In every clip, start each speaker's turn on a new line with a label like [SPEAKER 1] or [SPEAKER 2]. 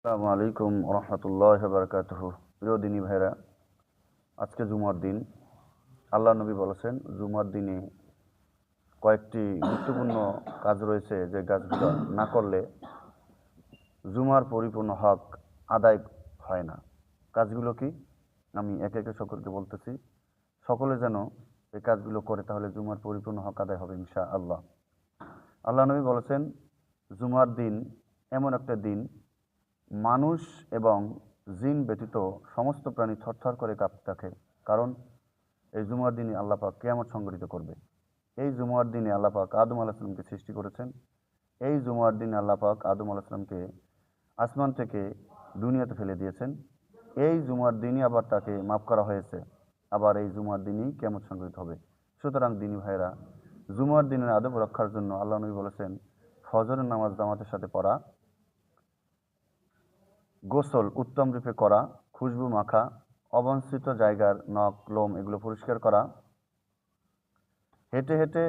[SPEAKER 1] আসসালামু আলাইকুম রহমতুল্লাহ বারকাতুহু। প্রিয় দিনী ভাইরা, আজকে জুমার দিন। আল্লাহ নবী বলেছেন জুমার দিনে কয়েকটি গুরুত্বপূর্ণ কাজ রয়েছে, যে কাজগুলো না করলে জুমার পরিপূর্ণ হক আদায় হয় না। কাজগুলো কি আমি একে একে সকলকে বলতেছি, সকলে যেন এই কাজগুলো করে, তাহলে জুমার পরিপূর্ণ হক আদায় হবে ইনশাআল্লাহ। আল্লাহ নবী বলেছেন জুমার দিন এমন একটা দিন, মানুষ এবং জিন ব্যতীত সমস্ত প্রাণী থরথর করে কাঁপতে থাকে। কারণ এই জুমার দিনে আল্লাহ পাক কিয়ামত সংঘটিত করবে। এই জুমার দিনে আল্লাহ পাক আদম আলাইহিস সালামকে সৃষ্টি করেছেন। এই জুমার দিনে আল্লাহ পাক আদম আলাইহিস সালামকে আসমান থেকে দুনিয়াতে ফেলে দিয়েছেন। এই জুমার দিনই আবার তাকে মাফ করা হয়েছে। আবার এই জুমার দিনই কিয়ামত সংঘটিত হবে। সুতরাং দিনী ভাইরা, জুমার দিনের আদব রক্ষার জন্য আল্লাহ নবী বলেছেন ফজরের নামাজ জামাতের সাথে পড়া, গোসল উত্তম রূপে করা, খুশবু মাখা, অবাঞ্ছিত জায়গার নখ লোম এগুলো পরিষ্কার করা, হেঁটে হেঁটে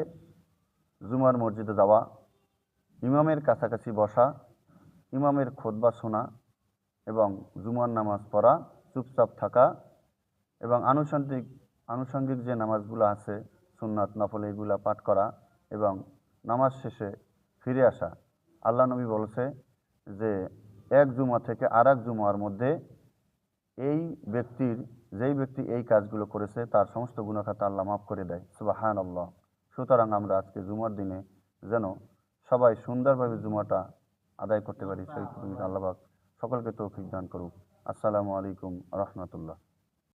[SPEAKER 1] জুমার মসজিদে যাওয়া, ইমামের কাছাকাছি বসা, ইমামের খুতবা শোনা এবং জুমার নামাজ পড়া, চুপচাপ থাকা এবং আনুষঙ্গিক যে নামাজগুলো আছে সুন্নাত নফল এগুলা পাঠ করা এবং নামাজ শেষে ফিরে আসা। আল্লাহ নবী বলেছে যে এক জুমা থেকে আর এক জুমার মধ্যে এই যেই ব্যক্তি এই কাজগুলো করেছে তার সমস্ত গুনাহখাতা আল্লাহ মাফ করে দেয়। সুবহানাল্লাহ। সুতরাং আমরা আজকে জুমার দিনে যেন সবাই সুন্দরভাবে জুমাটা আদায় করতে পারি, সেই আল্লাহ পাক সকলকে তৌফিক দান করুক। আসসালামু আলাইকুম রহমতুল্লাহ।